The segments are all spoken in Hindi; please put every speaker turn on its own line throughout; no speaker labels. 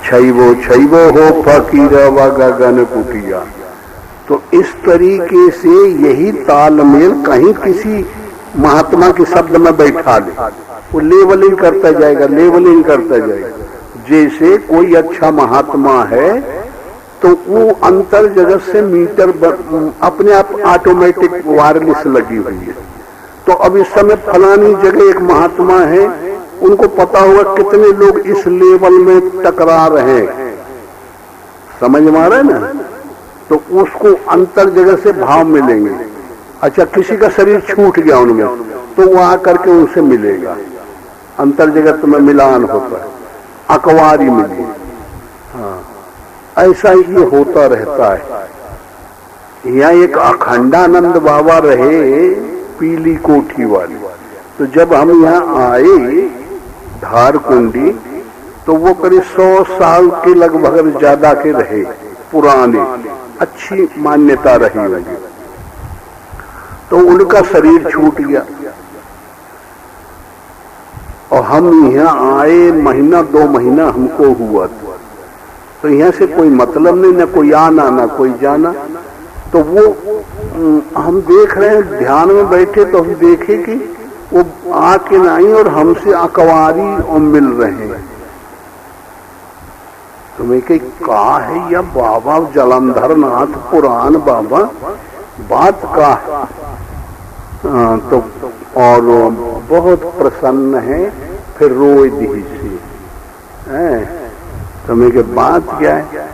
छैवो हो फकीर व गगन कुटिया। तो इस तरीके से यही तालमेल कहीं किसी महात्मा के शब्द में बैठा ले, वो लेवलिंग करता जाएगा, लेवलिंग करता जाएगा। जैसे कोई अच्छा महात्मा है तो वो अंतर जगत से मीटर अपने आप ऑटोमेटिक वायरलेस लगी हुई है। तो अब इस समय फलानी जगह एक महात्मा है, उनको पता होगा कितने लोग इस लेवल में टकरा रहे हैं, समझ में आ रहा है ना। तो उसको अंतर जगत से भाव मिलेंगे। अच्छा, किसी का शरीर छूट गया उनमें, तो वो आकर के उनसे मिलेगा, अंतर जगत में मिलान होता है, अकवारी मिली। हाँ, ऐसा ही होता रहता है। यहाँ एक अखंडानंद बाबा रहे पीली कोठी वाली। तो जब हम यहाँ आए धारकुंडी, तो वो करीब 100 साल के लगभग ज्यादा के रहे, पुराने, अच्छी मान्यता रही होगी। तो उनका शरीर छूट गया और हम यहाँ आए महीना 2 महीना हमको हुआ। तो यहाँ से कोई मतलब नहीं, ना कोई आना ना कोई जाना। तो वो हम देख रहे हैं, ध्यान में बैठे तो हम देखे कि वो आके नहीं और हमसे अकवारी और मिल रहे हैं। तो मैं कही कहा है या बाबा जलंधर नाथ पुराण बाबा बात का है। तो और बहुत प्रसन्न है, फिर रोए दी सी है। तो मैं के बात क्या है,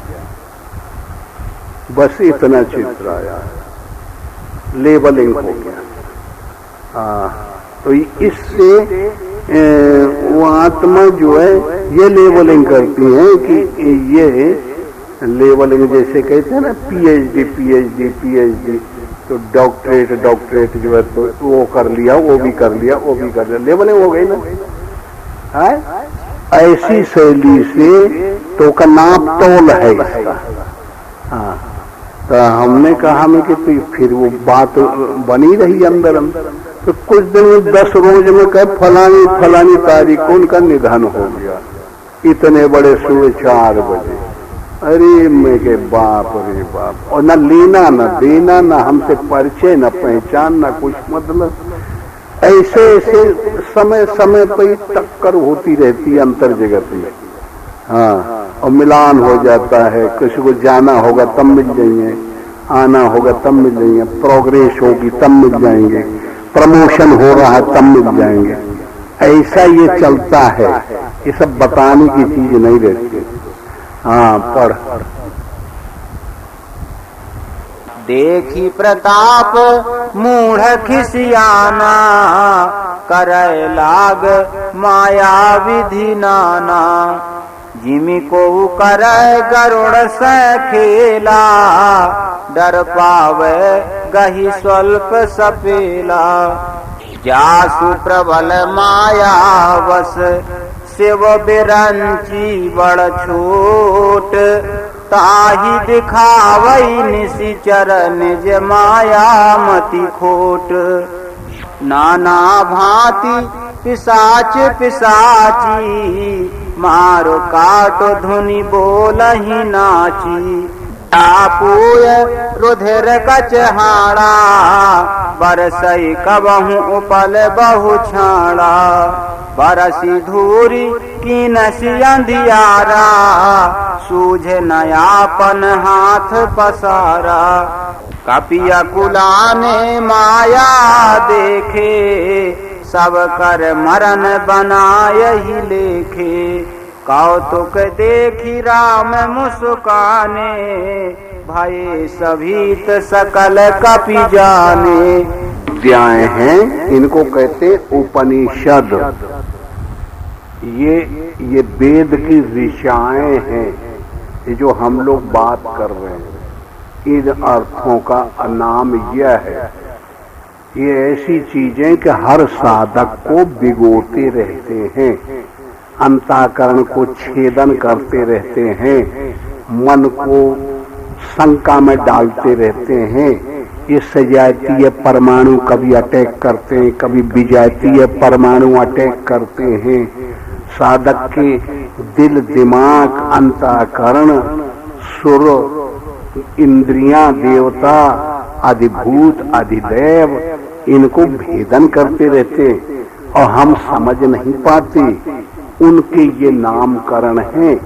बस इतना चित्र आया, लेबलिंग हो गया। हाँ, तो इससे वो आत्मा जो है ये लेबलिंग करती है कि ये लेबलिंग जैसे कहते हैं ना पीएचडी पीएचडी पीएचडी, तो डॉक्टरेट जो है तो वो कर लिया, वो भी कर लिया, वो भी कर लिया, लेबलिंग हो गई ना। है ऐसी शैली से तो का नाप तोल है इसका। हाँ, तो हमने कहा में कि फिर वो बात बनी रही अंदर अंदर। तो कुछ दिन में 10 रोज में कहे फलानी तारीख को उनका निधन हो गया, इतने बड़े सुबह 4 बजे। अरे मैं के बाप रे बाप, और न लेना न देना, न हमसे परिचय, न पहचान, न कुछ मतलब। ऐसे ऐसे समय समय पर टक्कर होती रहती है अंतर जगत में। हाँ, और मिलान हो जाता है, किसी को जाना होगा तब मिल जाएंगे, आना होगा तब मिल जाएंगे, प्रोग्रेस होगी तब मिल जाएंगे, प्रमोशन हो रहा है तब मिल जाएंगे। ऐसा ये चलता है, ये सब बताने की चीज नहीं रहती। हाँ, पढ़।
देखी प्रताप मूढ़ खिसियाना, करे लाग माया विधि नाना। जिमि को करे गरुड़ से खेला, डर पावे गही स्वल्प सपेला। जासु प्रबल माया वस, शिव बिरंची बड़ छोट। ताही दिखावई निशिचर निज माया मति खोट। नाना भांति पिशाच पिशाची, मारो काटो धुनि बोलहि नाची। आपूय रुधिर कचहाड़ा, बरसई कबहू उपल बहु छाड़ा। बरसी धूरी की नसी अंधियारा, सूझे नयापन हाथ पसारा। कपिया कुलाने माया देखे, सब कर मरण बनायहि लेखे। कौतुक देखी राम मुस्काने, भय सभीत सकल कपि जाने।
अध्याय हैं, इनको कहते उपनिषद। ये वेद की ऋचाएं हैं, ये जो हम लोग बात कर रहे हैं, इन अर्थों का नाम यह है। ये ऐसी चीजें कि हर साधक को भिगोते रहते हैं, अंतःकरण को छेदन करते रहते हैं, मन को शंका में डालते रहते हैं। ये सजातीय परमाणु कभी अटैक करते हैं, कभी विजातीय परमाणु अटैक करते हैं। साधक के दिल, दिमाग, अंतःकरण, सुर, इंद्रियां, देवता, अधिभूत, अधिदैव, इनको भेदन करते रहते और हम समझ नहीं पाते। उनके ये नामकरण हैं,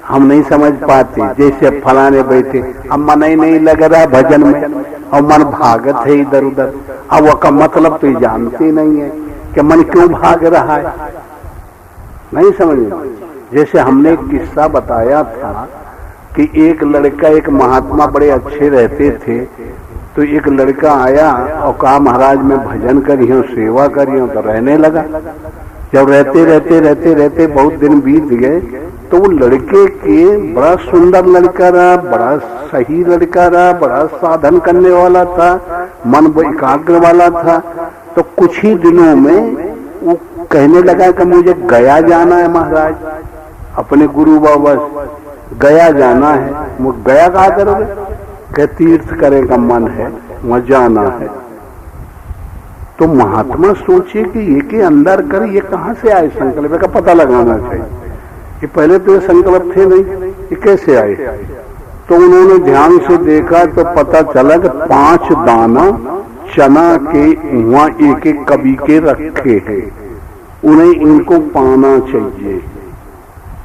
हम नहीं समझ पाते। जैसे फलाने बैठे, अब मन ही नहीं लग रहा भजन में और मन भागत है इधर उधर, अब वो का मतलब तो जानते नहीं है कि मन क्यों भाग रहा है, नहीं समझ। जैसे हमने एक किस्सा बताया था कि एक लड़का, एक महात्मा बड़े अच्छे रहते थे, तो एक लड़का आया और कहा महाराज मैं भजन करियो, सेवा करियो, तो रहने लगा। जब रहते रहते रहते रहते बहुत दिन बीत गए तो वो लड़के के बड़ा सुंदर लड़का रहा, बड़ा सही लड़का रहा, बड़ा साधन करने वाला था, मन एकाग्र वाला था। तो कुछ ही दिनों में वो कहने लगा कि मुझे गया जाना है महाराज, अपने गुरु बाबा गया जाना है। वो गया कहा करोगे? कि तीर्थ करे का मन है, वहां जाना है। तो महात्मा सोचे कि ये के अंदर कर, ये कहां से आए संकल्प का पता लगाना चाहिए कि पहले तो ये संकल्प थे नहीं, ये कैसे आए। तो उन्होंने ध्यान से देखा तो पता चला कि 5 दाना चना के वहां एक एक कभी के रखे हैं, उन्हें इनको पाना चाहिए।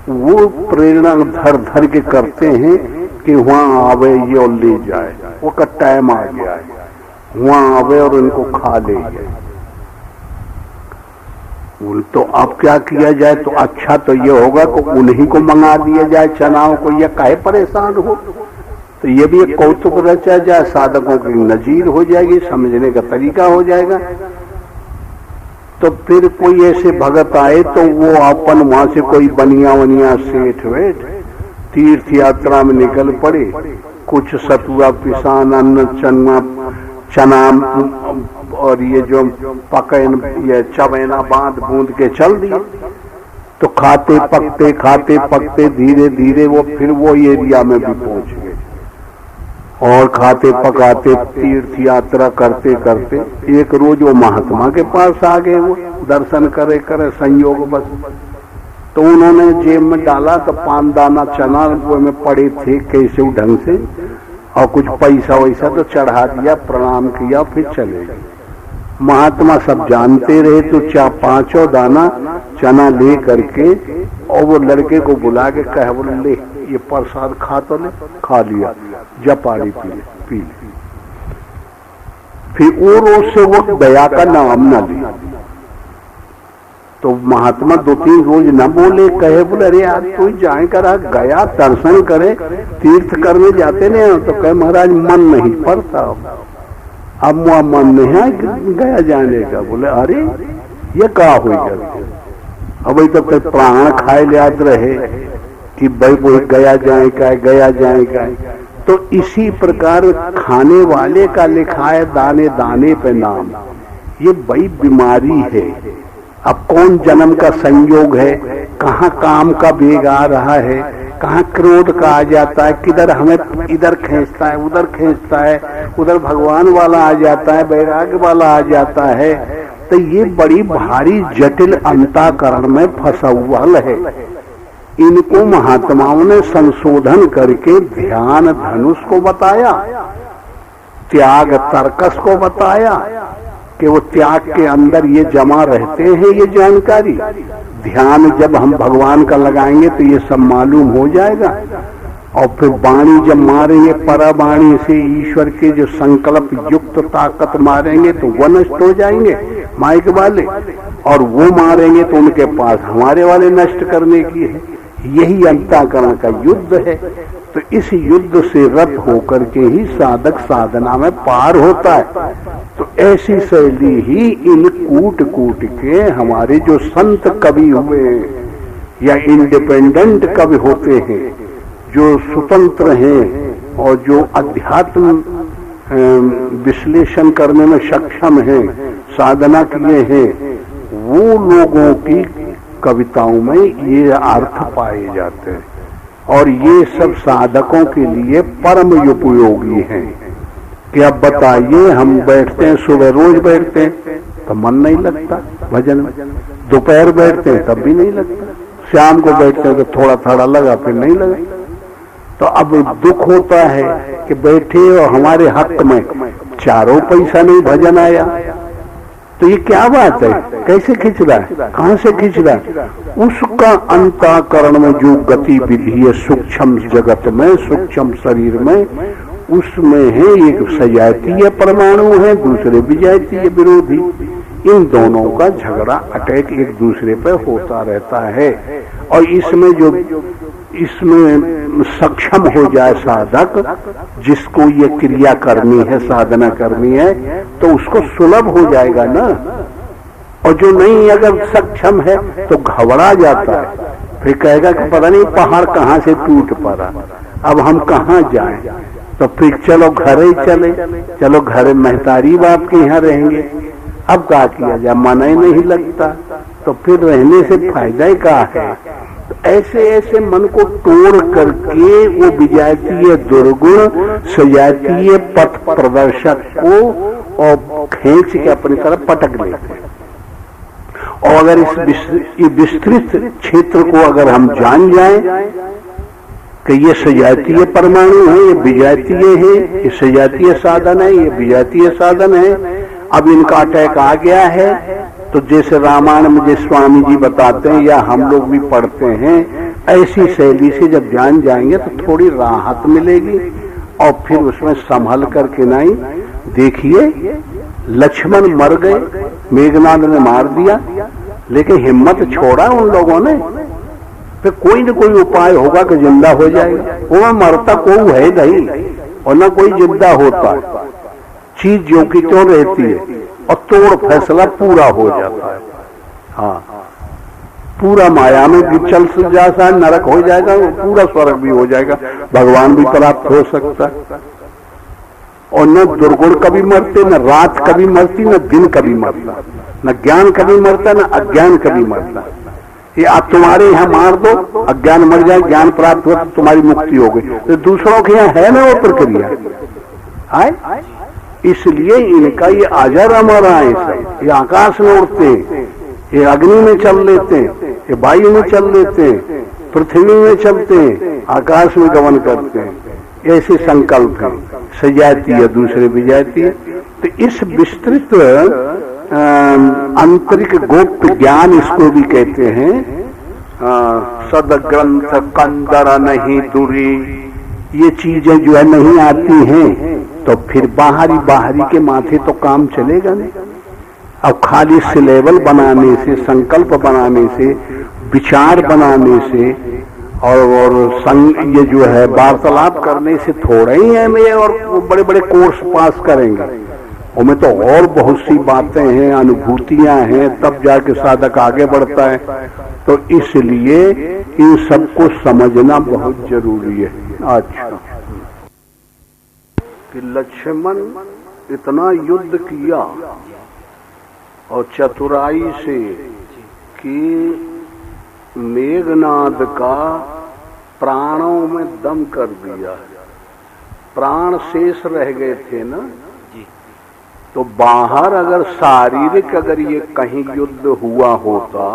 वो प्रेरणा धर धर के करते हैं कि वहां आवे ये और ले जाए, वो का टाइम आ गया है, वहां आवे और इनको खा ले जाए। तो अब क्या किया जाए? तो अच्छा तो ये होगा कि उन्हीं को मंगा दिया जाए चनाओं को, ये काहे परेशान हो। तो ये भी एक कौतुक रचा जाए, साधकों की नजीर हो जाएगी, समझने का तरीका हो जाएगा। तो फिर कोई ऐसे भगत आए तो वो अपन वहां से कोई बनिया वनिया सेठ वेठ तीर्थ यात्रा में निकल पड़े, कुछ सतुआ पिसान, अन्न, चना और ये जो पकैन, ये चवैना बांध बूंद के चल दिए। तो खाते पकते धीरे धीरे वो फिर वो एरिया में भी पहुंच गए और खाते पकाते तीर्थ यात्रा करते करते एक रोज वो महात्मा के पास आ गए। वो दर्शन करे संयोग बस। तो उन्होंने जेब में डाला तो 5 दाना चना वो में पड़े थे कैसे ढंग से, और कुछ पैसा वैसा तो चढ़ा दिया, प्रणाम किया, फिर चले गए। महात्मा सब जानते रहे तो 5 दाना चना ले करके और वो लड़के को बुला के कहे, बोले ले ये प्रसाद खा तो ले। खा लिया, जपाली पी ली। फिर और उससे वो दया का नाम न लिया। तो महात्मा 2-3 रोज न बोले, कहे बोले अरे यार तू जाए करा, गया दर्शन करे, तीर्थ करने जाते नहीं। तो कहे महाराज मन नहीं पड़ता, अब मुआ मन नहीं है गया जाने का। बोले अरे ये कहा हुई जाती, अब तब तक प्राण खाए याद रहे कि भाई वो गया जाएगा। तो इसी प्रकार खाने वाले का लिखा है दाने दाने पे नाम। ये बड़ी बीमारी है। अब कौन जन्म का संयोग है, कहाँ काम का वेग आ रहा है, कहाँ क्रोध का आ जाता है, किधर हमें इधर खींचता है, उधर खींचता है, उधर भगवान वाला आ जाता है, वैराग्य वाला आ जाता है। तो ये बड़ी भारी जटिल अंतःकरण में फंसा हुआ है। इनको महात्माओं ने संशोधन करके ध्यान धनुष को बताया, त्याग तर्कस को बताया कि वो त्याग के अंदर ये जमा रहते हैं, ये जानकारी। ध्यान जब हम भगवान का लगाएंगे तो ये सब मालूम हो जाएगा। और फिर वाणी जब मारेंगे, परवाणी से ईश्वर के जो संकल्प युक्त ताकत मारेंगे तो वो नष्ट हो जाएंगे माइक वाले, और वो मारेंगे तो उनके पास हमारे वाले नष्ट करने की है। यही अंतःकरण का युद्ध है। तो इस युद्ध से रत होकर के ही साधक साधना में पार होता है। तो ऐसी शैली ही इन कूट के हमारे जो संत कवि हुए या इंडिपेंडेंट कवि होते हैं, जो स्वतंत्र हैं और जो अध्यात्म विश्लेषण करने में सक्षम हैं, साधना किए हैं, वो लोगों की कविताओं में ये अर्थ पाए जाते हैं। और ये सब साधकों के लिए परम उपयोगी हैं। कि अब बताइए, हम बैठते हैं, सुबह रोज बैठते हैं तो मन नहीं लगता भजन में, दोपहर बैठते हैं तब भी नहीं लगता, शाम को बैठते हैं तो थोड़ा थोड़ा लगा, फिर नहीं लगा। तो अब दुख होता है कि बैठे और हमारे हक में 4 पैसा नहीं भजन आया। तो ये क्या बात है, कैसे खिंच रहा है, कहां से खिंच रहा है? उसका अंतःकरण में जो गतिविधि है सूक्ष्म जगत में, सूक्ष्म शरीर में, उसमें है एक सजातीय परमाणु है, दूसरे विजातीय विरोधी। इन दोनों का झगड़ा अटैक एक दूसरे पर होता रहता है। और इसमें सक्षम हो जाए साधक, जिसको ये क्रिया करनी है, साधना करनी है, तो उसको सुलभ हो जाएगा ना। और जो नहीं अगर सक्षम है तो घबरा जाता है, फिर कहेगा कि पता नहीं पहाड़ कहां से टूट पड़ा, अब हम कहां जाएं। तो फिर चलो घर ही चलो घर महतारी बाप के यहाँ रहेंगे। अब क्या किया जाए, मन ही नहीं लगता, तो फिर रहने से फायदा ही क्या है। तो ऐसे ऐसे मन को तोड़ करके वो विजातीय दुर्गुण सजातीय पथ प्रदर्शक को और खींच के अपनी तरफ पटक लेते हैं। और अगर इस विस्तृत क्षेत्र को अगर हम जान जाएं कि ये सजातीय परमाणु है, ये विजातीय है, ये सजातीय साधन है, ये विजातीय साधन है, अब इनका अटैक आ गया है, तो जैसे रामायण में जो स्वामी जी बताते हैं या हम लोग भी पढ़ते हैं, ऐसी शैली से जब जान जाएंगे तो थोड़ी राहत मिलेगी। और फिर उसमें संभल करके नहीं, देखिए लक्ष्मण मर गए, मेघनाद ने मार दिया, लेकिन हिम्मत छोड़ा उन लोगों ने। फिर कोई न कोई उपाय होगा कि जिंदा हो जाएगा। वो मरता कोई है नहीं और न कोई जिंदा होता, चीज जो की त्यों रहती है और तोड़ फैसला पूरा हो जाता है। हाँ, पूरा माया में भी चल जाता है, नरक हो जाएगा, पूरा स्वर्ग भी हो जाएगा, भगवान भी प्राप्त हो सकता है। और न दुर्गुण कभी मरते, न रात कभी मरती, न दिन कभी मरता, न ज्ञान कभी मरता, न अज्ञान कभी मरता। ये आप तुम्हारे यहाँ मार दो, अज्ञान मर जाए, ज्ञान प्राप्त हो तो तुम्हारी मुक्ति हो गई। तो दूसरों के यहाँ है ना वो प्रक्रिया है। इसलिए इनका ये अजर अमर है, ये आकाश में उड़ते हैं, ये अग्नि में चल लेते हैं, ये वायु में चल लेते हैं, पृथ्वी में चलते हैं, आकाश में गमन करते हैं। ऐसे संकल्प है, सजातीय दूसरे विजातीय। तो इस विस्तृत आंतरिक गोप्त ज्ञान इसको भी कहते हैं। सदग्रंथ कंदर नहीं दूरी, ये चीजें जो है नहीं आती हैं तो फिर बाहरी के माथे तो काम चलेगा नहीं। अब खाली सिलेबल बनाने से, संकल्प बनाने से, विचार बनाने से और ये जो है वार्तालाप करने से थोड़ा ही है में और बड़े बड़े कोर्स पास करेंगे। उनमें तो और बहुत सी बातें हैं, अनुभूतियां हैं, तब जाके साधक आगे बढ़ता है। तो इसलिए इन सबको समझना बहुत जरूरी है। अच्छा, कि लक्ष्मण इतना युद्ध किया और चतुराई से कि मेघनाद का प्राणों में दम कर दिया, प्राण शेष रह गए थे ना। तो बाहर अगर शारीरिक अगर ये कहीं युद्ध हुआ होता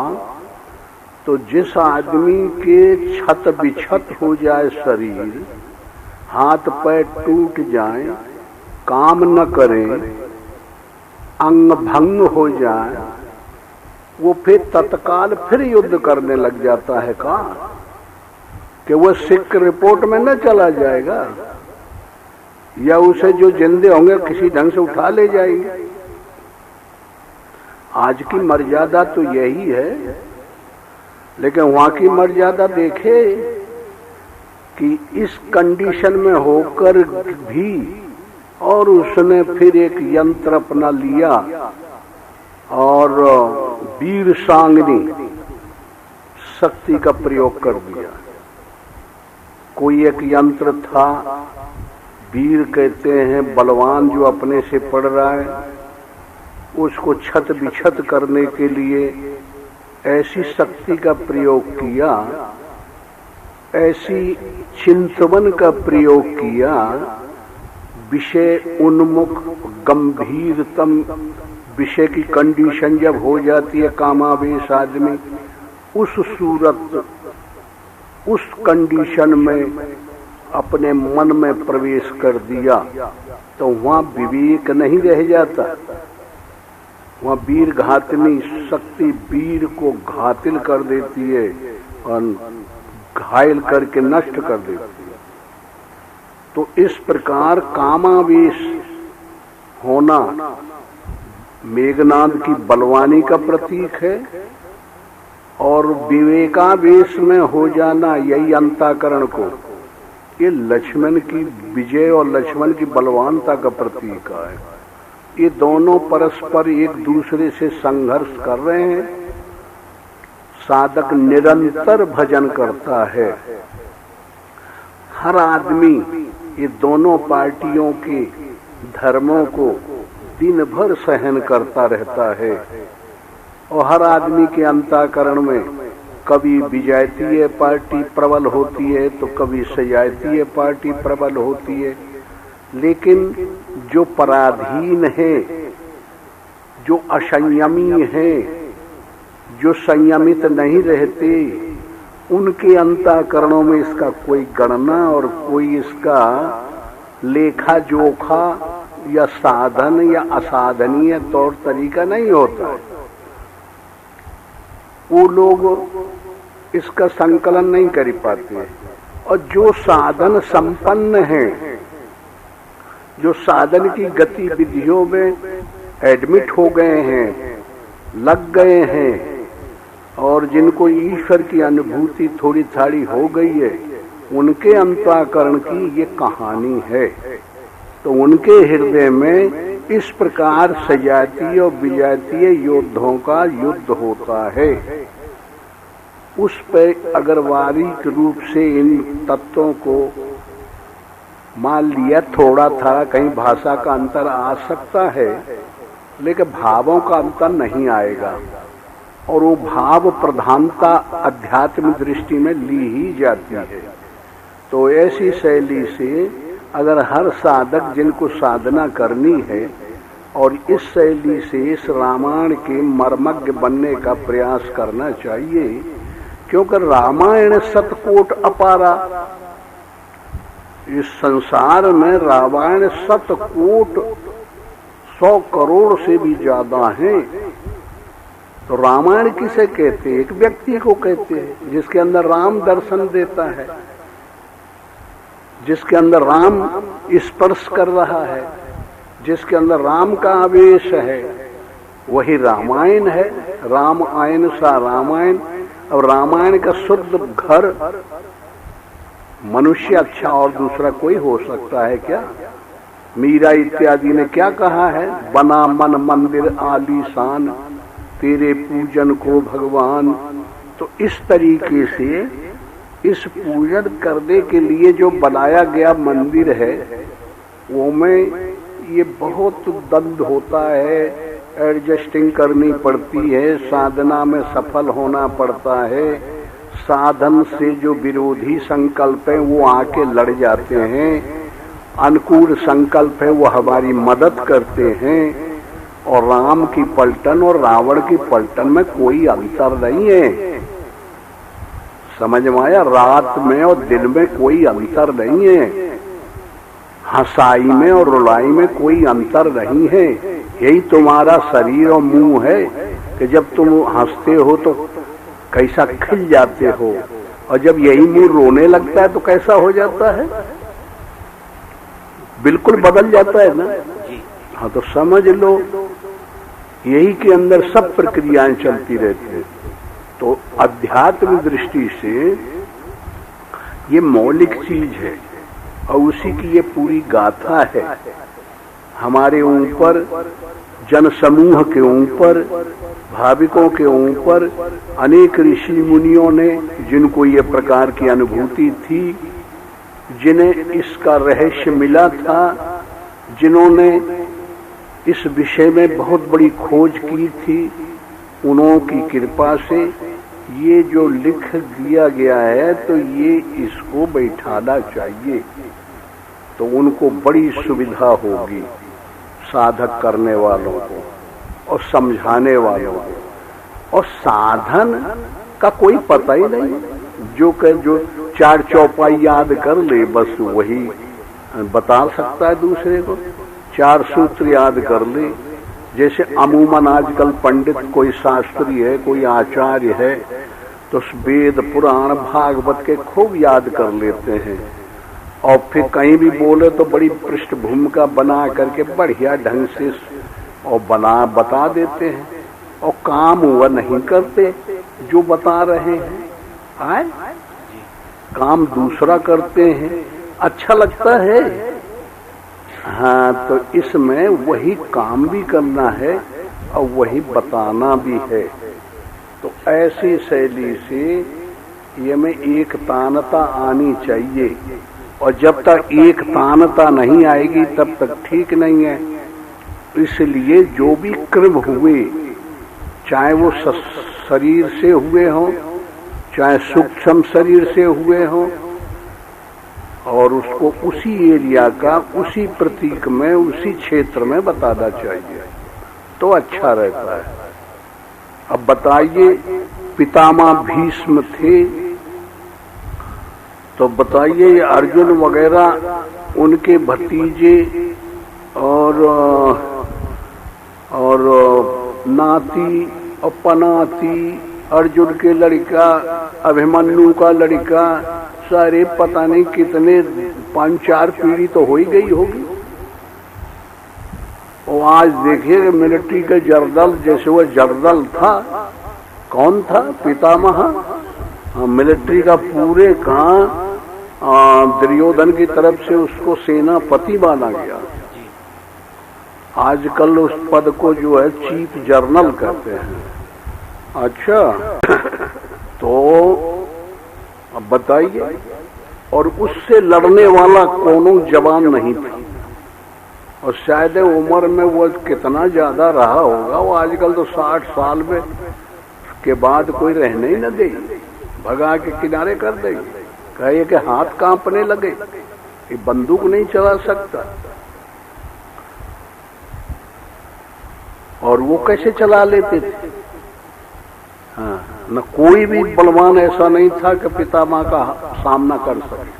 तो जिस आदमी के छत बिछत हो जाए शरीर, हाथ पैर टूट जाए, काम न करे, अंग भंग हो जाए, वो फिर तत्काल फिर युद्ध करने लग जाता है का कि वो सिक रिपोर्ट में न चला जाएगा या उसे जो जिंदे होंगे किसी ढंग से उठा ले जाएंगे। आज की मर्यादा तो यही है, लेकिन वहां की मर्यादा देखे कि इस कंडीशन में होकर भी और उसने फिर एक यंत्र अपना लिया और वीर सांगनी शक्ति का प्रयोग कर दिया। कोई एक यंत्र था, वीर कहते हैं बलवान जो अपने से पड़ रहा है, उसको छत बिछत करने के लिए ऐसी शक्ति का प्रयोग किया, ऐसी चिंतवन का प्रयोग किया, विषय उन्मुख गंभीरतम विषय की कंडीशन जब हो जाती है कामावेश आदमी, उस सूरत, उस कंडीशन में अपने मन में प्रवेश कर दिया तो वहां विवेक नहीं रह जाता। वहां वीर घातनी शक्ति वीर को घातिल कर देती है और घायल करके नष्ट कर देती है। तो इस प्रकार कामावेश होना मेघनाद की बलवानी का प्रतीक है और विवेकावेश में हो जाना यही अंतःकरण को, ये लक्ष्मण की विजय और लक्ष्मण की बलवानता का प्रतीक है। ये दोनों परस्पर एक दूसरे से संघर्ष कर रहे हैं। साधक निरंतर भजन करता है। हर आदमी ये दोनों पार्टियों के धर्मों को दिन भर सहन करता रहता है और हर आदमी के अंतःकरण में कभी विजातीय पार्टी प्रबल होती है तो कभी सजातीय पार्टी प्रबल होती है। लेकिन जो पराधीन है, जो असंयमी है, जो संयमित नहीं रहते, उनके अंतःकरणों में इसका कोई गणना और कोई इसका लेखा जोखा या साधन या असाधनीय तौर तरीका नहीं होता। वो लोग इसका संकलन नहीं कर पाते। और जो साधन संपन्न हैं, जो साधन की गतिविधियों में एडमिट हो गए हैं, लग गए हैं और जिनको ईश्वर की अनुभूति थोड़ी थाड़ी हो गई है, उनके अंतःकरण की ये कहानी है। तो उनके हृदय में इस प्रकार सजातीय और विजातीय योद्धाओं का युद्ध होता है। उस पर अगर बारीक रूप से इन तत्वों को मान लिया, थोड़ा था कहीं भाषा का अंतर आ सकता है, लेकिन भावों का अंतर नहीं आएगा और वो भाव प्रधानता अध्यात्म दृष्टि में ली ही जाती है। तो ऐसी शैली से अगर हर साधक जिनको साधना करनी है और इस शैली से इस रामायण के मर्मज्ञ बनने का प्रयास करना चाहिए, क्योंकि रामायण शतकोट अपारा। इस संसार में रामायण शतकोट 100 करोड़ से भी ज्यादा है। तो रामायण किसे कहते हैं? एक व्यक्ति को कहते हैं जिसके अंदर राम दर्शन देता है, जिसके अंदर राम स्पर्श कर रहा है, जिसके अंदर राम का आवेश है, वही रामायण है। राम आयन सा रामायण। अब रामायण का शुद्ध घर मनुष्य अच्छा और दूसरा कोई हो सकता है क्या? मीरा इत्यादि ने क्या कहा है? बना मन मंदिर आलीशान, तेरे पूजन को भगवान। तो इस तरीके से इस पूजन करने के लिए जो बनाया गया मंदिर है, वो में ये बहुत दंड होता है, एडजस्टिंग करनी पड़ती है, साधना में सफल होना पड़ता है। साधन से जो विरोधी संकल्प है वो आके लड़ जाते हैं, अनुकूल संकल्प है वो हमारी मदद करते हैं। और राम की पलटन और रावण की पलटन में कोई अंतर नहीं है। समझ में आया? रात में और दिन में कोई अंतर नहीं है, हंसाई में और रुलाई में कोई अंतर नहीं है। यही तुम्हारा शरीर और मुंह है कि जब तुम हंसते हो तो कैसा खिल जाते हो, और जब यही मुंह रोने लगता है तो कैसा हो जाता है? बिल्कुल बदल जाता है ना। हाँ, तो समझ लो यही के अंदर सब प्रक्रियाएं चलती रहती है। तो अध्यात्म दृष्टि से ये मौलिक चीज है और उसी की ये पूरी गाथा है। हमारे ऊपर, जनसमूह के ऊपर, भाविकों के ऊपर अनेक ऋषि मुनियों ने, जिनको ये प्रकार की अनुभूति थी, जिन्हें इसका रहस्य मिला था, जिन्होंने इस विषय में बहुत बड़ी खोज की थी, उन्हों की कृपा से ये जो लिख दिया गया है तो ये इसको बैठाना चाहिए, तो उनको बड़ी सुविधा होगी साधक करने वालों को और समझाने वालों को। और साधन का कोई पता ही नहीं। जो 4 चौपाई याद कर ले बस वही बता सकता है दूसरे को। 4 सूत्र याद कर ले। जैसे अमूमन आजकल पंडित कोई शास्त्री है, कोई आचार्य है, तो वेद पुराण भागवत के खूब याद कर लेते हैं और फिर कहीं भी बोले तो बड़ी पृष्ठभूमिका बना करके बढ़िया ढंग से और बता देते हैं और काम वह नहीं करते जो बता रहे हैं। आए काम दूसरा करते हैं, अच्छा लगता है। हाँ, तो इसमें वही काम भी करना है और वही बताना भी है। तो ऐसी शैली से ये में एक तानता आनी चाहिए, और जब तक एक तानता नहीं आएगी तब तक ठीक नहीं है। इसलिए जो भी कर्म हुए, चाहे वो शरीर से हुए हों, चाहे सूक्ष्म शरीर से हुए हों, और उसको उसी एरिया का, उसी प्रतीक में, उसी क्षेत्र में बताना चाहिए तो अच्छा रहता है। अब बताइए, पितामह भीष्म थे, तो बताइए अर्जुन वगैरह उनके भतीजे और नाती और पनाती, अर्जुन के लड़का, अभिमन्यु का लड़का, सारे पता नहीं कितने 5-4 पीढ़ी तो हो ही गई होगी। और आज देखिए मिलिट्री का जर्नल, जैसे वह जर्नल था, कौन था पितामह, मिलिट्री का पूरे कहाँ दुर्योधन की तरफ से उसको सेनापति माना गया। आजकल उस पद को जो है चीफ जर्नल कहते हैं। अच्छा, तो अब बताइए, और उससे लड़ने वाला कोनो जवान नहीं था, और शायद उम्र में वो कितना ज्यादा रहा होगा। वो आजकल तो 60 साल में के बाद कोई रहने ही न दे, भगा के किनारे कर देंगे, कहे कि हाथ कांपने लगे, ये बंदूक नहीं चला सकता। और वो कैसे चला लेते थे? हाँ, न कोई भी बलवान ऐसा नहीं था कि पितामह का सामना कर सके।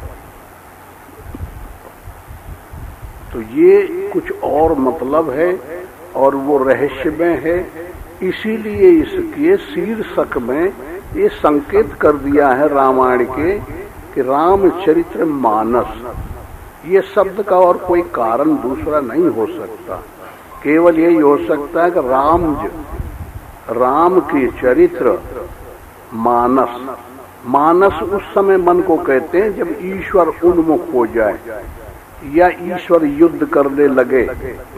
तो ये कुछ और मतलब है और वो रहस्य में है। इसीलिए इसके शीर्षक में ये संकेत कर दिया है रामायण के कि रामचरित्र मानस। ये शब्द का और कोई कारण दूसरा नहीं हो सकता, केवल यही हो सकता है कि राम के चरित्र मानस। मानस उस समय मन को कहते हैं जब ईश्वर उन्मुख हो जाए या ईश्वर युद्ध करने लगे,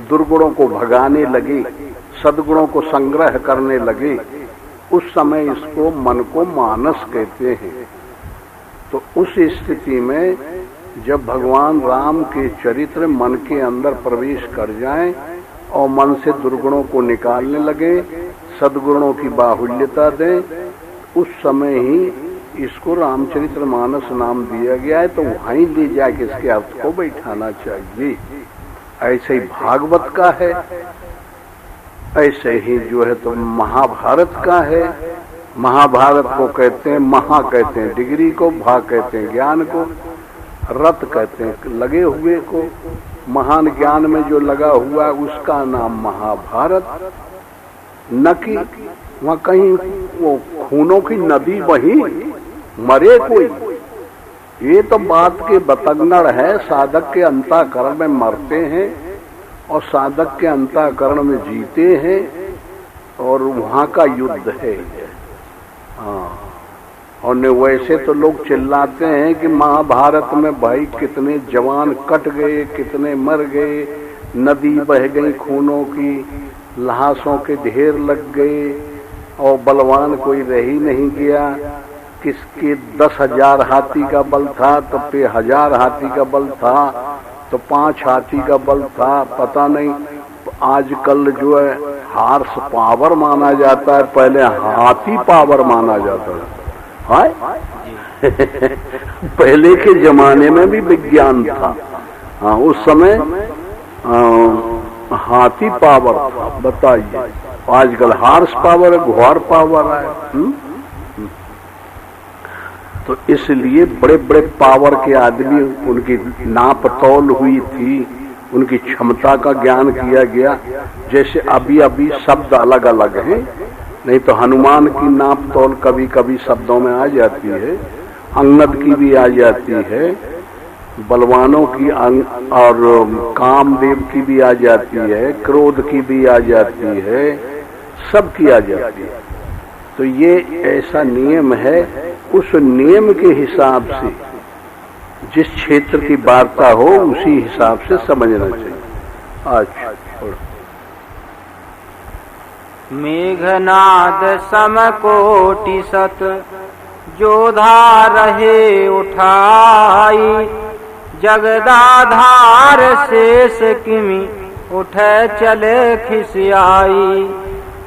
दुर्गुणों को भगाने लगे, सद्गुणों को संग्रह करने लगे, उस समय इसको मन को मानस कहते हैं। तो उस स्थिति में जब भगवान राम के चरित्र मन के अंदर प्रवेश कर जाएं और मन से दुर्गुणों को निकालने लगे, सद्गुणों की बाहुल्यता दें, उस समय ही इसको रामचरितमानस नाम दिया गया है। तो वहीं ले जाके इसके अर्थ को बैठाना चाहिए। ऐसे ही भागवत का है, ऐसे ही जो है तो महाभारत का है। महाभारत को कहते हैं, महा कहते हैं डिग्री को, भा कहते हैं ज्ञान को, रत कहते हैं लगे हुए को। महान ज्ञान में जो लगा हुआ है उसका नाम महाभारत। न कि वहां कहीं वो खूनों की नदी बही मरे कोई, ये तो बात के बतंगड़ है। साधक के अंतःकरण में मरते हैं और साधक के अंतःकरण में जीते हैं, और वहां का युद्ध है। हाँ, और वैसे तो लोग चिल्लाते हैं कि महाभारत में भाई कितने जवान कट गए, कितने मर गए, नदी बह गई खूनों की, लाशों के ढेर लग गए और बलवान कोई रह ही नहीं गया। किसके 10,000 हाथी का बल था तो फिर 1000 हाथी का बल था तो 5 हाथी का बल था, पता नहीं। आजकल जो है हार्स पावर माना जाता है, पहले हाथी पावर माना जाता है। पहले के जमाने में भी विज्ञान था। हाँ, उस समय हाथी पावर था। बताइए, आजकल हार्स पावर है, घुआर पावर है। तो इसलिए बड़े बड़े पावर के आदमी, उनकी नाप तौल हुई थी, उनकी क्षमता का ज्ञान किया गया। जैसे अभी अभी शब्द अलग अलग हैं, नहीं तो हनुमान की नाप तौल कभी कभी शब्दों में आ जाती है, अंगद की भी आ जाती है, बलवानों की और कामदेव की भी आ जाती है, क्रोध की भी आ जाती है, सब की आ जाती है। तो ये ऐसा नियम है, उस नियम के हिसाब से जिस क्षेत्र की वार्ता हो उसी हिसाब से समझना चाहिए। आज
मेघनाद समकोटि सत जोधा रहे उठाई, जगदाधार शेष किमि उठे चले खिसियाई।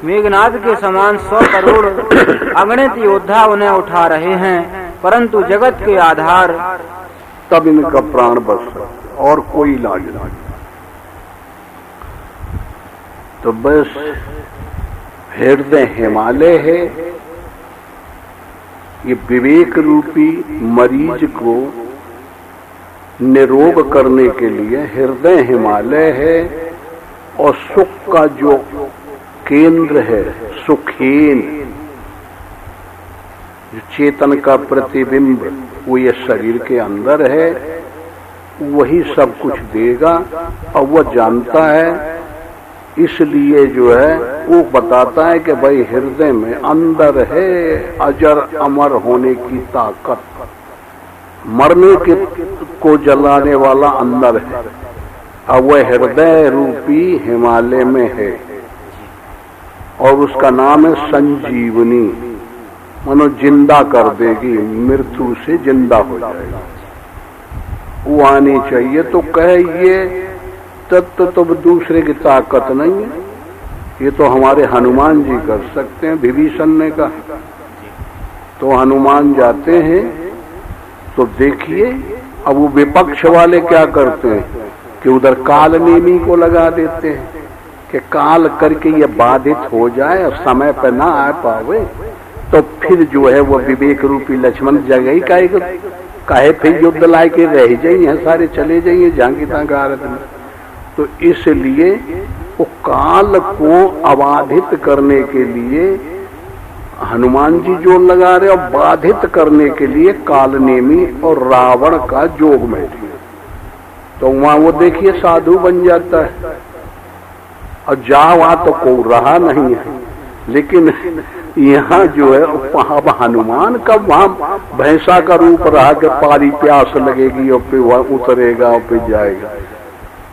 मेघनाद के समान 100 करोड़ अगणित योद्धा उन्हें उठा रहे हैं, परंतु जगत के आधार
तब इनका प्राण बच सकता, और कोई इलाज नहीं। तो बस हृदय हिमालय है, ये विवेक रूपी मरीज को निरोग करने के लिए हृदय हिमालय है, और सुख का जो केंद्र है, सुखेन, जो चेतन का प्रतिबिंब वो ये शरीर के अंदर है, वही सब कुछ देगा और वो जानता है। इसलिए जो है वो बताता है कि भाई हृदय में अंदर है अजर अमर होने की ताकत, मरने के को जलाने वाला अंदर है, और वह हृदय रूपी हिमालय में है, और उसका नाम है संजीवनी। मानो जिंदा कर देगी, मृत्यु से जिंदा हो जाएगा। वो आनी चाहिए। तो कहे ये तत्व तो दूसरे की ताकत नहीं है, ये तो हमारे हनुमान जी कर सकते हैं। विभीषण ने कहा, तो हनुमान जाते हैं तो देखिए, अब वो विपक्ष वाले क्या करते हैं कि उधर काल नेमी को लगा देते हैं कि काल करके ये बाधित हो जाए और समय पर ना आ पावे, तो फिर जो है वो विवेक रूपी लक्ष्मण जगह ही काहे फिर युद्ध लाए के रह जाइए, सारे चले जाइए जहां की तहां भारत में। तो इसलिए वो काल को अबाधित करने के लिए हनुमान जी जोर लगा रहे, और बाधित करने के लिए काल नेमी और रावण का जोग में। तो वहां वो देखिए साधु बन जाता है, और जहां वहां तो कोई रहा नहीं है। लेकिन यहाँ जो है अब हनुमान का वहां भैंसा का रूप रहा कि पारी प्यास लगेगी और फिर वह उतरेगा और फिर जाएगा।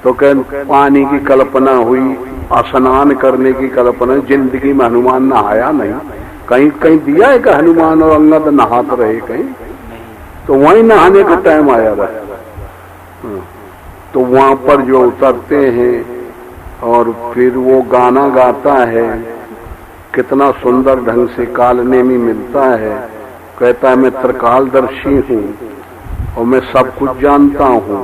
तो कह पानी की कल्पना हुई, स्नान करने की कल्पना, जिंदगी में हनुमान नहाया नहीं। कहीं कहीं दिया है कि हनुमान और अंगद नहाते रहे कहीं, तो वहीं नहाने का टाइम आया रहा। तो वहां पर जो उतरते हैं और फिर वो गाना गाता है, कितना सुंदर ढंग से कालनेमी मिलता है। कहता है मैं त्रिकालदर्शी हूँ और मैं सब कुछ जानता हूँ।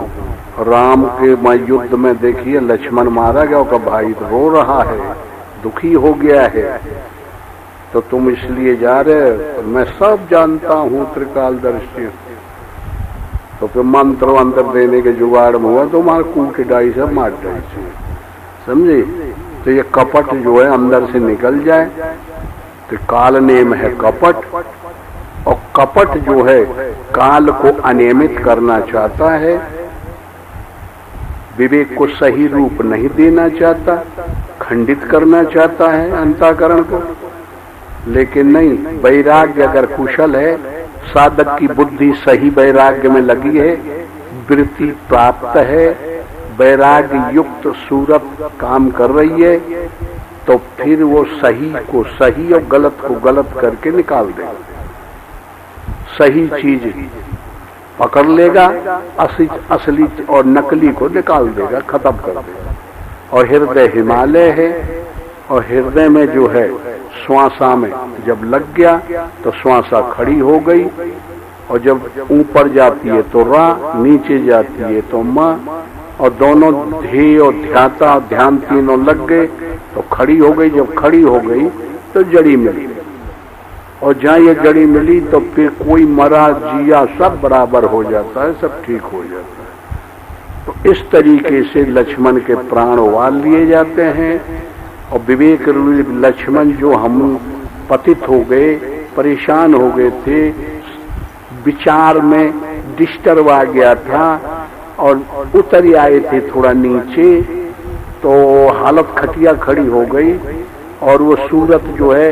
राम के मैं युद्ध में देखिए लक्ष्मण मारा गया, उसका भाई रो रहा है, दुखी हो गया है, तो तुम इसलिए जा रहे हो, मैं सब जानता हूँ, त्रिकालदर्शी। तो फिर मंत्र वंत्र देने के जुगाड़ में हुआ तो मार कूट डाई से मार डाई से, समझे। तो ये कपट जो है अंदर से निकल जाए, तो काल नेम है कपट, और कपट जो है काल को अनियमित करना चाहता है, विवेक को सही रूप नहीं देना चाहता, खंडित करना चाहता है अंतःकरण को। लेकिन नहीं, वैराग्य अगर कुशल है, साधक की बुद्धि सही वैराग्य में लगी है, वृत्ति प्राप्त है, वैराग्य युक्त सूरत काम कर रही है, तो फिर वो सही को सही और गलत को गलत करके निकाल देगा। सही चीज पकड़ लेगा, असली और नकली को निकाल देगा, खत्म कर देगा। और हृदय हिमालय है, और हृदय में जो है श्वासा में जब लग गया तो श्वासा खड़ी हो गई, और जब ऊपर जाती है तो रा, नीचे जाती है तो माँ, और दोनों ध्येय और ध्याता और ध्यान तीनों लग गए तो खड़ी हो गई। जब खड़ी हो गई तो जड़ी मिल गई। और जहाँ ये जड़ी मिली तो फिर कोई मरा जिया सब बराबर हो जाता है, सब ठीक हो जाता है। तो इस तरीके से लक्ष्मण के प्राण उबाल लिए जाते हैं। और विवेक रूप लक्ष्मण जो हम पतित हो गए, परेशान हो गए थे, विचार में डिस्टर्ब आ गया था और उतर आए थे थोड़ा नीचे, तो हालत खटिया खड़ी हो गई और वो सूरत जो है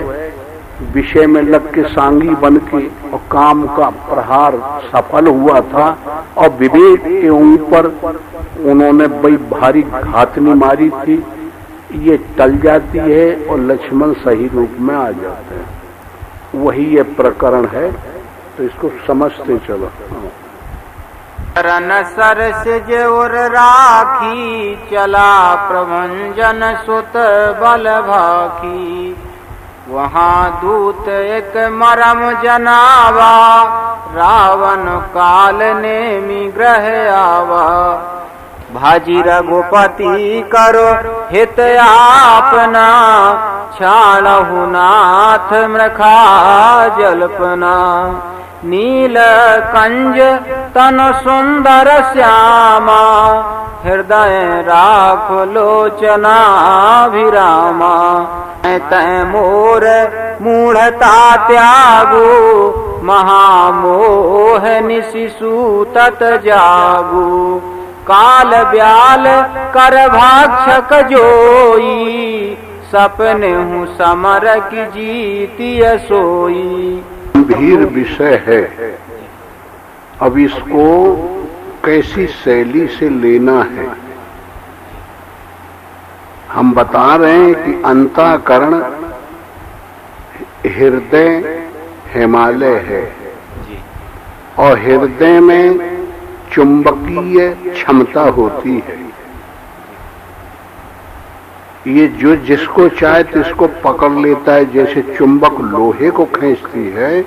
विषय में लग के सांगी बन के और काम का प्रहार सफल हुआ था और विवेक के ऊपर उन्होंने बड़ी भारी घातनी मारी थी। ये टल जाती है और लक्ष्मण सही रूप में आ जाते हैं। वही ये प्रकरण है, तो इसको समझते चलो।
रन सरसिज उर राखी, चला प्रभंजन सुत बल भाखी। वहाँ दूत एक मरम जनावा, रावण काल नेमि ग्रह आवा। भाजी रघुपति करो हित आपना, छाड़हु नाथ मृखा जल्पना। नील कंज तन सुंदर श्यामा, हृदय राख लोचना विरामा। तय मोर मूढ़ता त्यागो, महामोह निशिशु तत जागो। काल ब्याल कर भाक्षक जोई, सपने हूँ समर की जीतिय सोई।
गंभीर विषय है। अब इसको कैसी शैली से लेना है हम बता रहे हैं कि अंतःकरण हृदय हिमालय है और हृदय में चुंबकीय क्षमता होती है। ये जो जिसको चाहे तिसको पकड़ लेता है, जैसे चुंबक लोहे को खींचती है,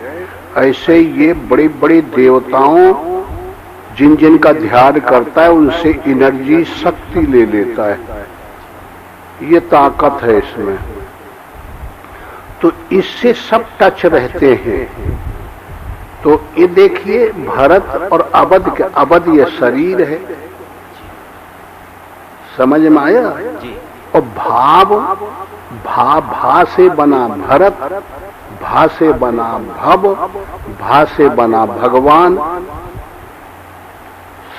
ऐसे ये बड़े बड़े देवताओं जिन जिन का ध्यान करता है उनसे एनर्जी शक्ति ले लेता है। ये ताकत है इसमें। तो इससे सब टच रहते हैं। तो ये देखिए भरत और अवध के, अवध ये शरीर है, समझ में आया? और भाव भा से बना भरत, भा से बना भव, भा से बना भगवान,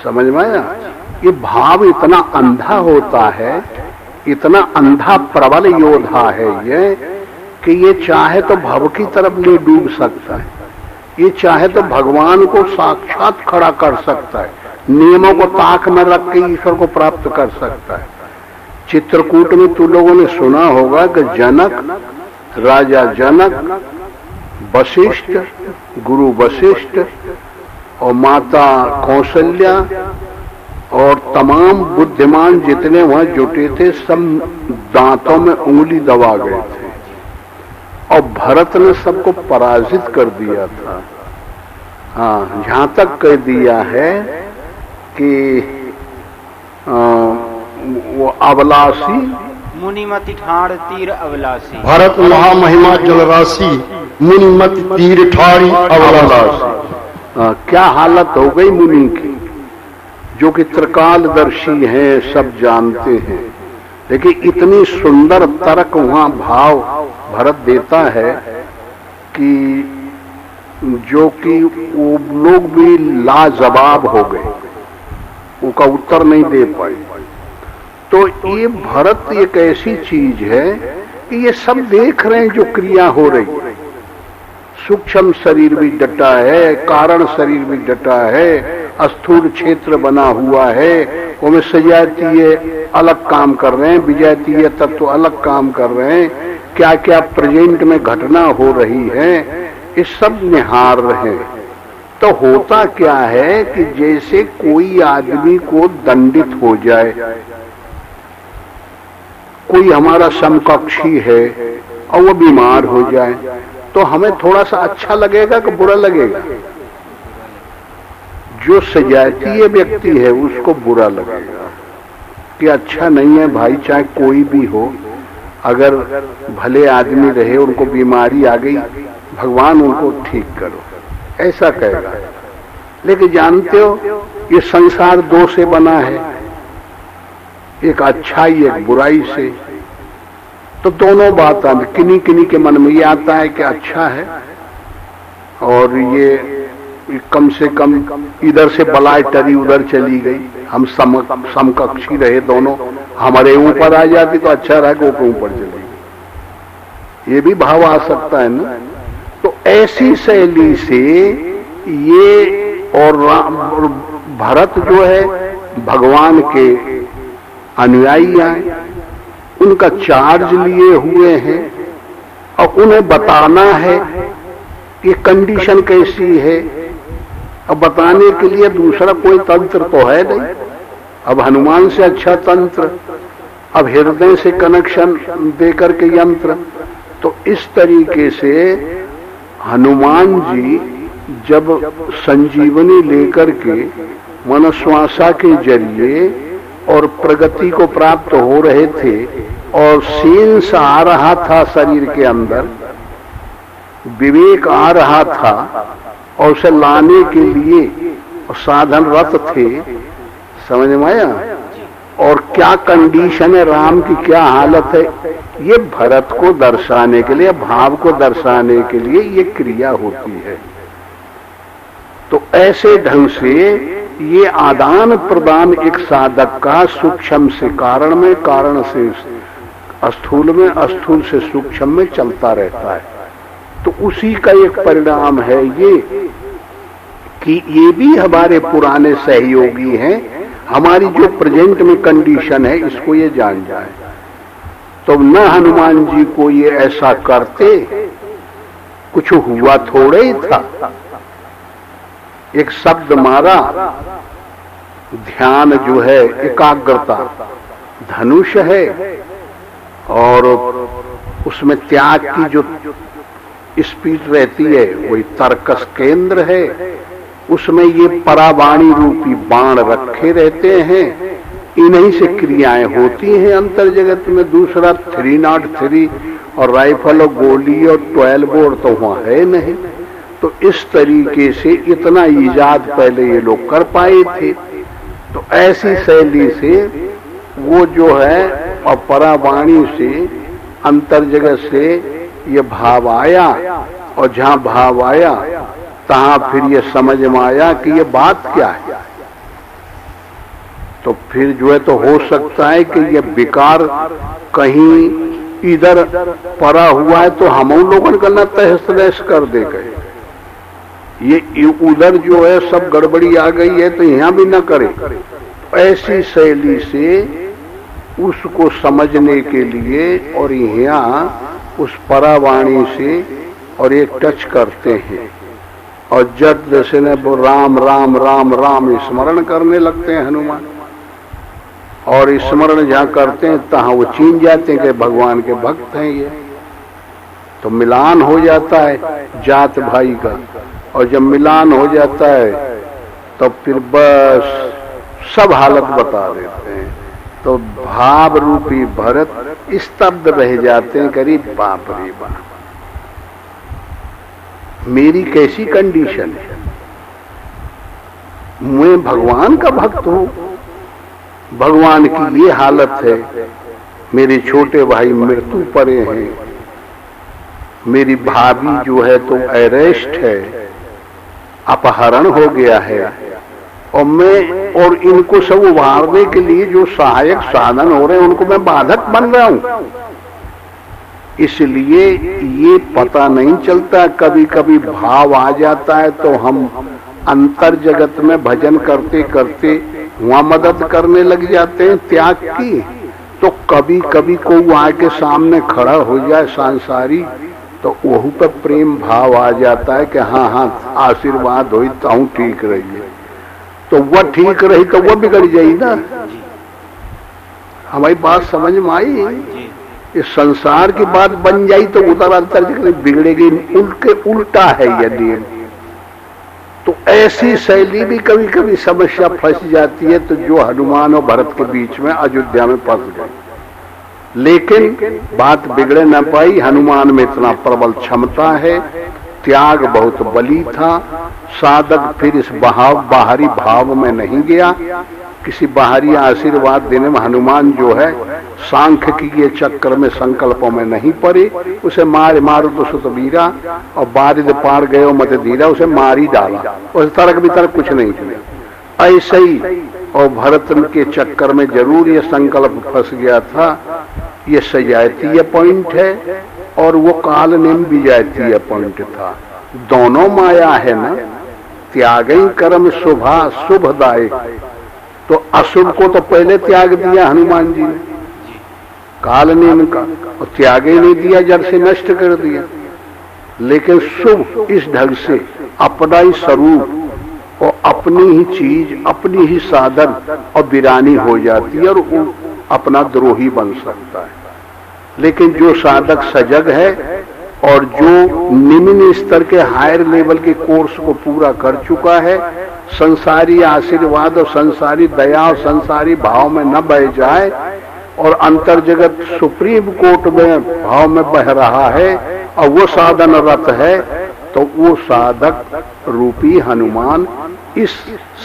समझ में आया? ये भाव इतना अंधा होता है, इतना अंधा प्रबल योद्धा है ये, कि ये चाहे तो भव की तरफ ले डूब सकता है, ये चाहे तो भगवान को साक्षात खड़ा कर सकता है, नियमों को ताक में रख के ईश्वर को प्राप्त कर सकता है। चित्रकूट में तुम लोगों ने सुना होगा कि जनक, राजा जनक, वशिष्ठ, गुरु वशिष्ठ और माता कौशल्या और तमाम बुद्धिमान जितने वहां जुटे थे, सब दांतों में उंगली दबा गए थे और भरत ने सबको पराजित कर दिया था। हाँ, जहां तक कह दिया है कि वो अबलासी
मुनिमति ठाड़ तीर अबलासी,
भरत महामहिमा जलराशि, मुनिमति तीर ठाड़ी अबलासी।
क्या हालत हो गई मुनि की, जो कि त्रिकालदर्शी हैं, सब जानते हैं। लेकिन इतनी सुंदर तर्क वहां भाव भरत देता है कि जो कि वो लोग भी लाजवाब हो गए, उनका उत्तर नहीं दे पाए। तो ये भरत एक ऐसी चीज है कि ये सब देख रहे हैं जो क्रिया हो रही है। सूक्ष्म शरीर भी डटा है, कारण शरीर भी डटा है, स्थूल क्षेत्र बना हुआ है, उनमें सजातीय अलग काम कर रहे हैं, विजातीय तत्व अलग काम कर रहे हैं। क्या क्या प्रेजेंट में घटना हो रही है, ये सब निहार रहे हैं। तो होता क्या है कि जैसे कोई आदमी को दंडित हो जाए, कोई हमारा समकक्षी है और वो बीमार हो जाए, तो हमें थोड़ा सा अच्छा लगेगा कि बुरा लगेगा? जो सजातीय व्यक्ति है उसको बुरा लगेगा कि अच्छा नहीं है भाई, चाहे कोई भी हो, अगर भले आदमी रहे, उनको बीमारी आ गई, भगवान उनको ठीक करो, ऐसा कहेगा। लेकिन जानते हो ये संसार दो से बना है, एक अच्छाई एक बुराई से। तो दोनों बात किन्हीं किन्हीं के मन में ये आता है कि अच्छा है और ये कम से कम इधर से बलाय टरी उधर चली गई, हम समकक्षी रहे दोनों, हमारे ऊपर आ जाती तो अच्छा रहा कि वो ऊपर चली गई, ये भी भाव आ सकता है ना। तो ऐसी शैली से ये और भरत जो है भगवान के अनुयायी आए, उनका चार्ज लिए हुए हैं और उन्हें बताना है कि कंडीशन कैसी है। अब बताने के लिए दूसरा कोई तंत्र तो है नहीं, अब हनुमान से अच्छा तंत्र, अब हृदय से कनेक्शन देकर के यंत्र। तो इस तरीके से हनुमान जी जब संजीवनी लेकर के मनश्वासा के जरिए और प्रगति को प्राप्त हो रहे थे और सेंस आ रहा था शरीर के अंदर, विवेक आ रहा था और उसे लाने के लिए साधनरत थे, समझ में आया। और क्या कंडीशन है राम की, क्या हालत है, ये भरत को दर्शाने के लिए, भाव को दर्शाने के लिए ये क्रिया होती है। तो ऐसे ढंग से ये आदान प्रदान एक साधक का सूक्ष्म से कारण में, कारण से स्थूल में, स्थूल से सूक्ष्म में चलता रहता है। तो उसी का एक परिणाम है ये कि ये भी हमारे पुराने सहयोगी हैं, हमारी जो प्रेजेंट में कंडीशन है इसको ये जान जाए। तो न हनुमान जी को ये ऐसा करते, कुछ हुआ थोड़े ही था, एक शब्द मारा, ध्यान जो है एकाग्रता धनुष है और उसमें त्याग की जो स्पीड रहती है वही तर्कस केंद्र है, उसमें ये परावाणी रूपी बाण रखे रहते हैं, इन्हीं से क्रियाएं होती हैं अंतर जगत में। दूसरा 303 और राइफल और गोली और 12 बोर तो वहां है नहीं। तो इस तरीके से इतना ईजाद पहले ये लोग कर पाए थे। तो ऐसी शैली से वो जो है और परावाणी से अंतर जगत से ये भाव आया और जहां भाव आया तहां फिर ये समझ में आया कि ये बात क्या है। तो फिर जो है तो हो सकता है कि ये विकार कहीं इधर परा हुआ है तो हम लोगों का न तहस नहस कर दे गए, ये उधर जो है सब गड़बड़ी आ गई है तो यहां भी न करे। ऐसी शैली से उसको समझने के लिए और यहाँ उस परावाणी से और एक टच करते हैं और जब जैसे ने वो राम राम राम राम स्मरण करने लगते हैं हनुमान, और स्मरण जहाँ करते हैं तहाँ वो चीन जाते हैं कि भगवान के भक्त हैं ये। तो मिलान हो जाता है जात भाई का, और जब मिलान हो जाता है तो फिर बस सब हालत बता देते हैं। तो भाव रूपी भरत स्तब्ध रह जाते हैं, करीब बाप रे बाप मेरी कैसी कंडीशन है, मैं भगवान का भक्त हूं, भगवान की ये हालत है, मेरे छोटे भाई मृत्यु परे हैं, मेरी भाभी जो है तो अरेस्ट है, अपहरण हो गया है, और मैं और इनको सब उभारने के लिए जो सहायक साधन हो रहे हैं उनको मैं बाधक बन रहा हूं। इसलिए ये पता नहीं चलता, कभी कभी भाव आ जाता है तो हम अंतर जगत में भजन करते करते वहां मदद करने लग जाते हैं त्याग की। तो कभी कभी कोई आके सामने खड़ा हो जाए सांसारी तो वह पर प्रेम भाव आ जाता है कि हाँ हाँ आशीर्वाद हो तो ठीक रही है। तो वह ठीक रही तो वह बिगड़ जाई ना। हमारी बात समझ में आई? इस संसार की बात बन जाई तो उधर अंतर बिगड़ेगी, उल्टा है यदि। तो ऐसी शैली भी कभी कभी समस्या फंस जाती है। तो जो हनुमान और भरत के बीच में अयोध्या में फंस गए, लेकिन बात बिगड़े न पाई। हनुमान में इतना प्रबल क्षमता है त्याग बहुत बली था। साधक फिर इस बाहरी भाव में नहीं गया, किसी बाहरी आशीर्वाद देने में हनुमान जो है सांख्य की ये चक्कर में संकल्पों में नहीं पड़े। उसे मारो तो सुतबीरा और बारिद पार गयो मत धीरा, उसे मार ही डाला। उस तर्क भी तर्क कुछ नहीं किया। ऐसे ही और भरत के चक्कर में जरूर ये संकल्प फंस गया था। ये सजातीय पॉइंट है और वो काल नेम विजातीय पॉइंट था। दोनों माया है ना। त्यागई कर्म शुभदायक, तो अशुभ को तो पहले त्याग दिया हनुमान जी ने काल नेम का, और त्याग ही नहीं दिया, जड़ से नष्ट कर दिया। लेकिन शुभ इस ढंग से अपना ही स्वरूप और अपनी ही चीज, अपनी ही साधन और वीरानी हो जाती है और वो अपना द्रोही बन सकता है। लेकिन जो साधक सजग है और जो निम्न स्तर के हायर लेवल के कोर्स को पूरा कर चुका है, संसारी आशीर्वाद और संसारी दया और संसारी भाव में न बह जाए और अंतर जगत सुप्रीम कोर्ट में भाव में बह रहा है और वो साधन रत है, तो वो साधक रूपी हनुमान इस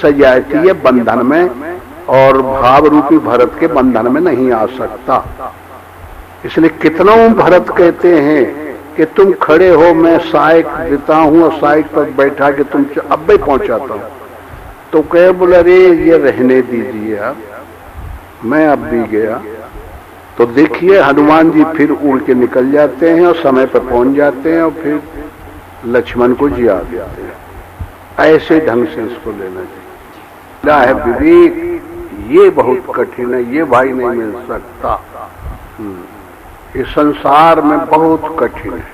सजातीय बंधन में और भाव रूपी भरत के बंधन में नहीं आ सकता। इसलिए कितनों भरत कहते हैं कि तुम खड़े हो, मैं सहायक देता हूं और सहायक पर बैठा के तुम अब भी पहुंचाता हूं। तो कहे बोला रे ये रहने दीजिए, अब मैं अब भी गया। तो देखिए हनुमान जी फिर उड़ के निकल जाते हैं और समय पर पहुंच जाते हैं और फिर लक्ष्मण को जिया देते हैं। ऐसे ढंग से इसको लेना चाहिए। है विवेक, ये बहुत कठिन है, ये भाई नहीं मिल सकता। इस संसार में बहुत कठिन है।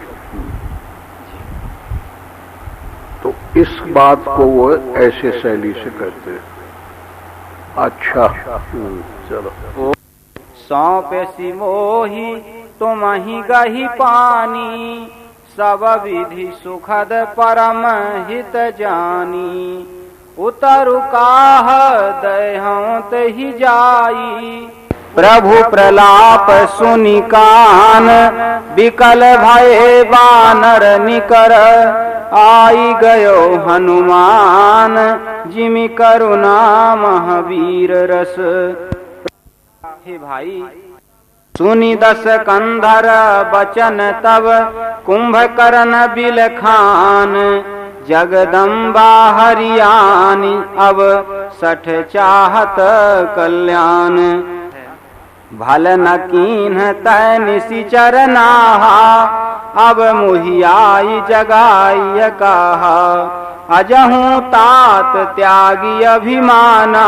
तो इस बात को वो ऐसे शैली से करते हैं। अच्छा चलो।
सौंपे मोही तुम ही गही पानी, सब विधि सुखद परम हित जानी। उतरु काह दहत ही जाई, प्रभु प्रलाप सुनि कान। विकल भये बानर निकर, आई गयो हनुमान। जिमि करुणा महावीर रस। हे भाई सुनि दस कंधर बचन तब, कुंभकर्ण बिलखान। जगदम्बा हरियाणी अब, सठ चाहत कल्याण। भल न कीन्ह तै निशिचर नाहा, अब मुहियाई जगाई कहा। अजहू तात त्यागी अभिमाना,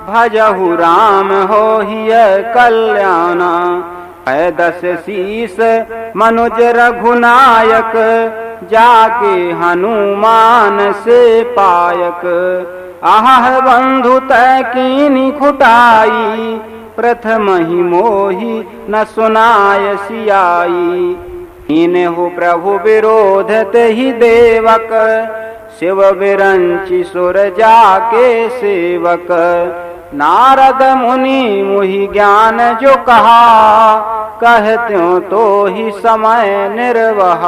भजहु राम होहिय कल्याणा। है दस शीस मनुज रघुनायक, जाके हनुमान से पायक। आह बंधु तै कीनी खुटाई, प्रथम ही मोही न सुनाय सियाई। इन्हु प्रभु विरोध ही देवक, शिव विरंचि सुर जाके सेवक। नारद मुनि मुहि ज्ञान जो कहा, कहत्यों तो ही समय निर्वह।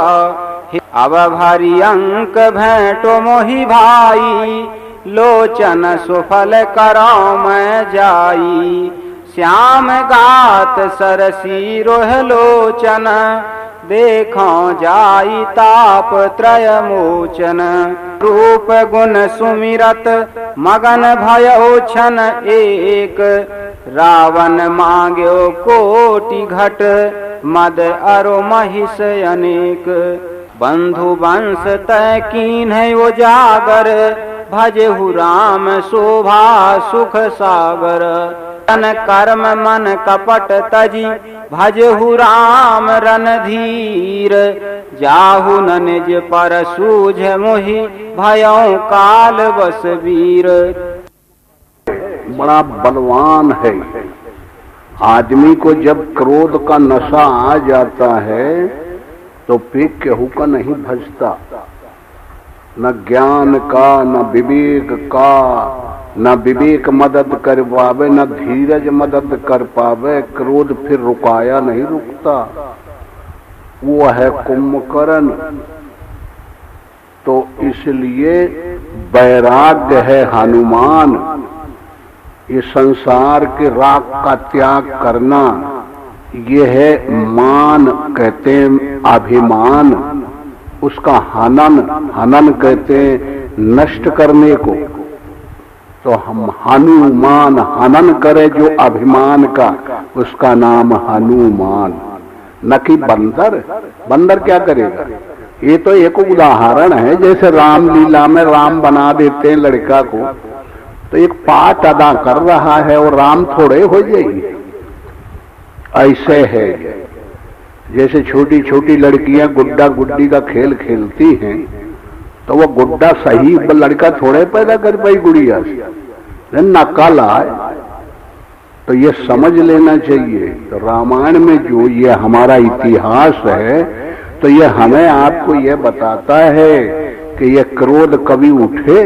अब भारी अंक भेंटो मोहि भाई, लोचन सुफल करो मैं जाई। श्याम गात सरसी रोह लोचन, देखो जाई ताप त्रय मोचन। रूप गुण सुमिरत मगन भयो छन एक, रावण मांग्यो कोटि घट। मद अरो महिष अनेक, बंधु वंश तय कीन्ह उजागर। भजहु राम शोभा सुख सागर। तन कर्म मन कपट तजी, भजहु राम रणधीर। जाहु न निज पर सूझ मोहि, भयउ काल बस वीर।
बड़ा बलवान है। आदमी को जब क्रोध का नशा आ जाता है तो फिर केहू का नहीं भजता, न ज्ञान का न विवेक का। न विवेक मदद कर पावे, न धीरज मदद कर पावे। क्रोध फिर रुकाया नहीं रुकता। वो है कुंभकर्ण। तो इसलिए वैराग्य है हनुमान। ये संसार के राग का त्याग करना, ये है मान, कहते हैं अभिमान। उसका हनन कहते हैं नष्ट करने को। तो हम हनुमान, हनन करे जो अभिमान का, उसका नाम हनुमान, न कि बंदर। बंदर क्या करेगा? ये तो एक उदाहरण है, जैसे रामलीला में राम बना देते हैं लड़का को, तो एक पाठ अदा कर रहा है और राम थोड़े हो जाएंगे। ऐसे है जैसे छोटी छोटी लड़कियां गुड्डा गुड्डी का खेल खेलती हैं, तो वो गुड्डा सही लड़का थोड़े पैदा कर पाई गुड़िया से, नकल आए। तो ये समझ लेना चाहिए। तो रामायण में जो ये हमारा इतिहास है, तो ये हमें आपको ये बताता है कि ये क्रोध कभी उठे